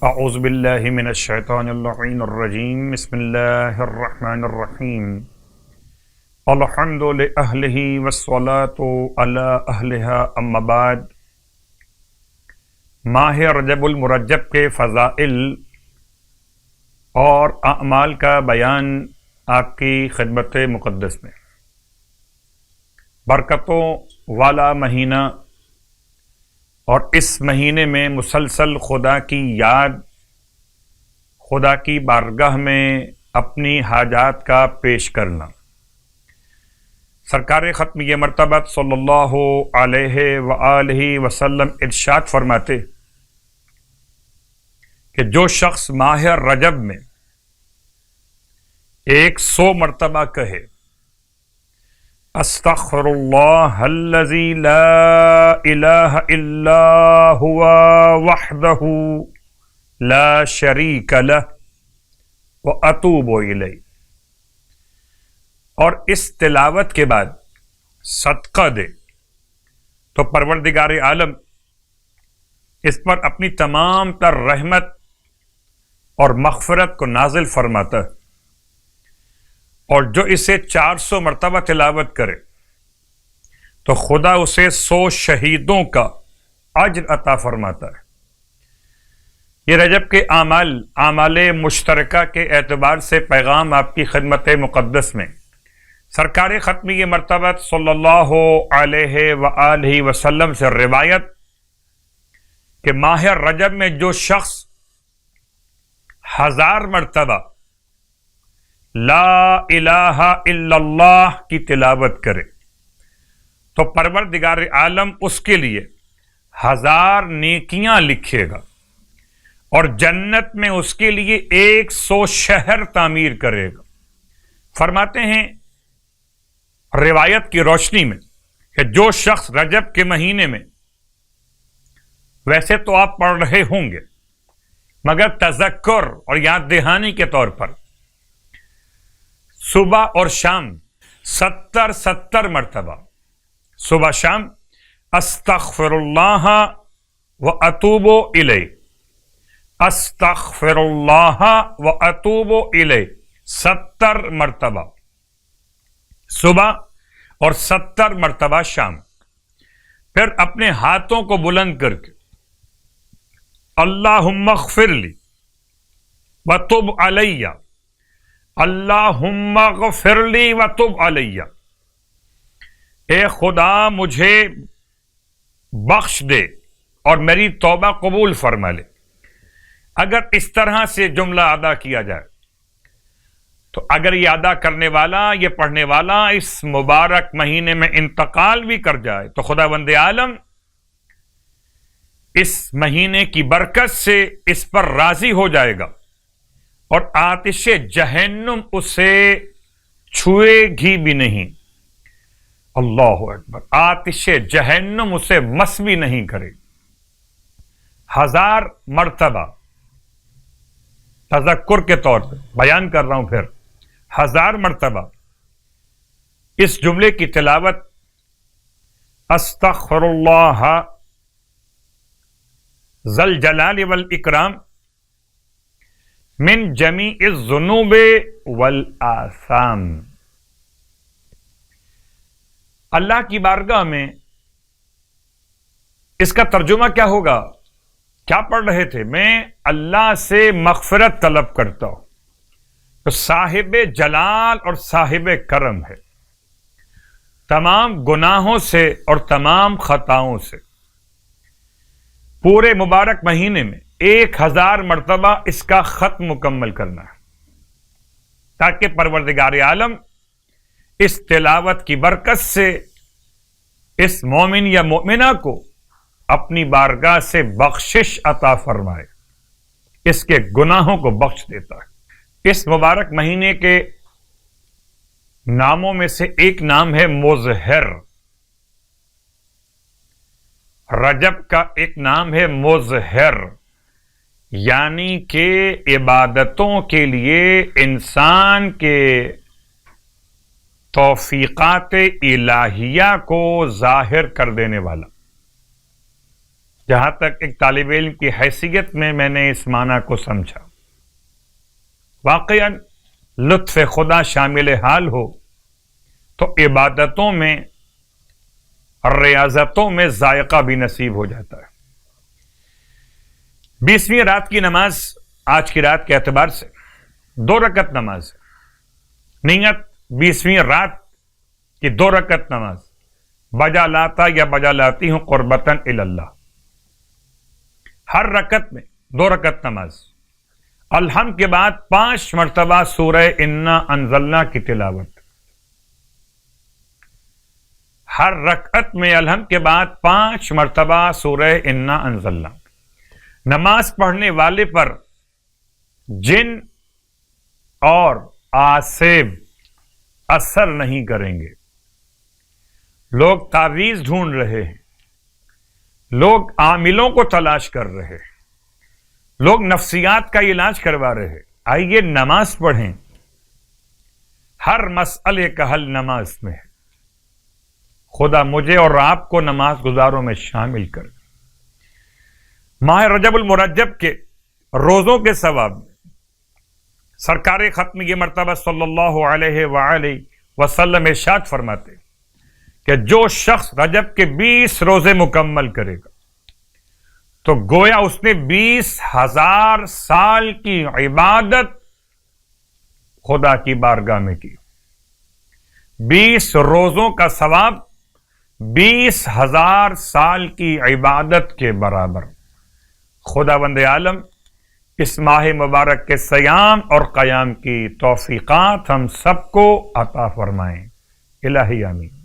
اعوذ باللہ من الشیطان اللعین الرجیم بسم اللہ الرحمن الرحیم الحمد لأہلہ والصلاة علی اہلہا اما بعد۔ ماہ رجب المرجب کے فضائل اور اعمال کا بیان آپ کی خدمت مقدس میں۔ برکتوں والا مہینہ اور اس مہینے میں مسلسل خدا کی یاد، خدا کی بارگاہ میں اپنی حاجات کا پیش کرنا۔ سرکار ختم یہ مرتبہ صلی اللہ علیہ وآلہ وسلم ارشاد فرماتے کہ جو شخص ماہ رجب میں 100 مرتبہ کہے استغفر اللہ الذی لا الہ الا ہوا وحدہ لا شریک لہ واتوب الیہ، اور اس تلاوت کے بعد صدقہ دے تو پروردگار عالم اس پر اپنی تمام تر رحمت اور مغفرت کو نازل فرماتا ہے، اور جو اسے 400 مرتبہ تلاوت کرے تو خدا اسے 100 شہیدوں کا اجر عطا فرماتا ہے۔ یہ رجب کے اعمال مشترکہ کے اعتبار سے پیغام آپ کی خدمت مقدس میں۔ سرکار ختمی مرتبہ صلی اللہ علیہ وآلہ وسلم سے روایت کہ ماہ رجب میں جو شخص 1000 مرتبہ لا الہ الا اللہ کی تلاوت کرے تو پروردگار عالم اس کے لیے 1000 نیکیاں لکھے گا، اور جنت میں اس کے لیے 100 شہر تعمیر کرے گا۔ فرماتے ہیں روایت کی روشنی میں کہ جو شخص رجب کے مہینے میں، ویسے تو آپ پڑھ رہے ہوں گے مگر تذکر اور یاد دہانی کے طور پر صبح اور شام 70 مرتبہ صبح شام استغفر اللہ واتوب الیہ، استغفر اللہ واتوب الیہ 70 مرتبہ صبح اور 70 مرتبہ شام۔ پھر اپنے ہاتھوں کو بلند کر کے اللہم اغفر لی وتب علیہ، اللہم اغفر لی وتب علیہ، اے خدا مجھے بخش دے اور میری توبہ قبول فرما لے۔ اگر اس طرح سے جملہ ادا کیا جائے تو اگر یہ ادا کرنے والا، یہ پڑھنے والا اس مبارک مہینے میں انتقال بھی کر جائے تو خداوند عالم اس مہینے کی برکت سے اس پر راضی ہو جائے گا، اور آتش جہنم اسے چھوئے گی بھی نہیں۔ اللہ اکبر، آتش جہنم اسے مس بھی نہیں کرے۔ 1000 مرتبہ تذکر کے طور پہ بیان کر رہا ہوں، پھر 1000 مرتبہ اس جملے کی تلاوت استغفر اللہ ذی الجلال والاکرام من جمیع الذنوب والآثام۔ اللہ کی بارگاہ میں اس کا ترجمہ کیا ہوگا؟ کیا پڑھ رہے تھے؟ میں اللہ سے مغفرت طلب کرتا ہوں، تو صاحب جلال اور صاحب کرم ہے، تمام گناہوں سے اور تمام خطاؤں سے۔ پورے مبارک مہینے میں 1000 مرتبہ اس کا ختم مکمل کرنا ہے، تاکہ پروردگار عالم اس تلاوت کی برکت سے اس مومن یا مومنہ کو اپنی بارگاہ سے بخشش عطا فرمائے، اس کے گناہوں کو بخش دیتا ہے۔ اس مبارک مہینے کے ناموں میں سے ایک نام ہے مظہر۔ رجب کا ایک نام ہے مظہر، یعنی کہ عبادتوں کے لیے انسان کے توفیقات الہیہ کو ظاہر کر دینے والا۔ جہاں تک ایک طالب علم کی حیثیت میں نے اس معنی کو سمجھا، واقعاً لطف خدا شامل حال ہو تو عبادتوں میں ریاضتوں میں ذائقہ بھی نصیب ہو جاتا ہے۔ 20ویں رات کی نماز آج کی رات کے اعتبار سے 2 رکعت نماز ہے۔ نیت 20ویں رات کی 2 رکعت نماز، بجا لاتا یا بجا لاتی ہوں قربتاً اللہ، ہر رکعت میں 2 رکعت نماز، الحمد کے بعد 5 مرتبہ سورہ انا انزلنا کی تلاوت، ہر رکعت میں الحمد کے بعد 5 مرتبہ سورہ انا انزلنا۔ نماز پڑھنے والے پر جن اور آسیب اثر نہیں کریں گے۔ لوگ تعویذ ڈھونڈ رہے ہیں، لوگ عاملوں کو تلاش کر رہے ہیں، لوگ نفسیات کا علاج کروا رہے ہیں۔ آئیے نماز پڑھیں، ہر مسئلے کا حل نماز میں ہے۔ خدا مجھے اور آپ کو نماز گزاروں میں شامل کر۔ ماہ رجب المرجب کے روزوں کے ثواب میں سرکار ختم یہ مرتبہ صلی اللہ علیہ وآلہ وسلم ارشاد فرماتے کہ جو شخص رجب کے 20 روزے مکمل کرے گا تو گویا اس نے 20,000 سال کی عبادت خدا کی بارگاہ میں کی۔ 20 روزوں کا ثواب 20,000 سال کی عبادت کے برابر۔ خداوند عالم اس ماہ مبارک کے صیام اور قیام کی توفیقات ہم سب کو عطا فرمائیں۔ الہی آمین۔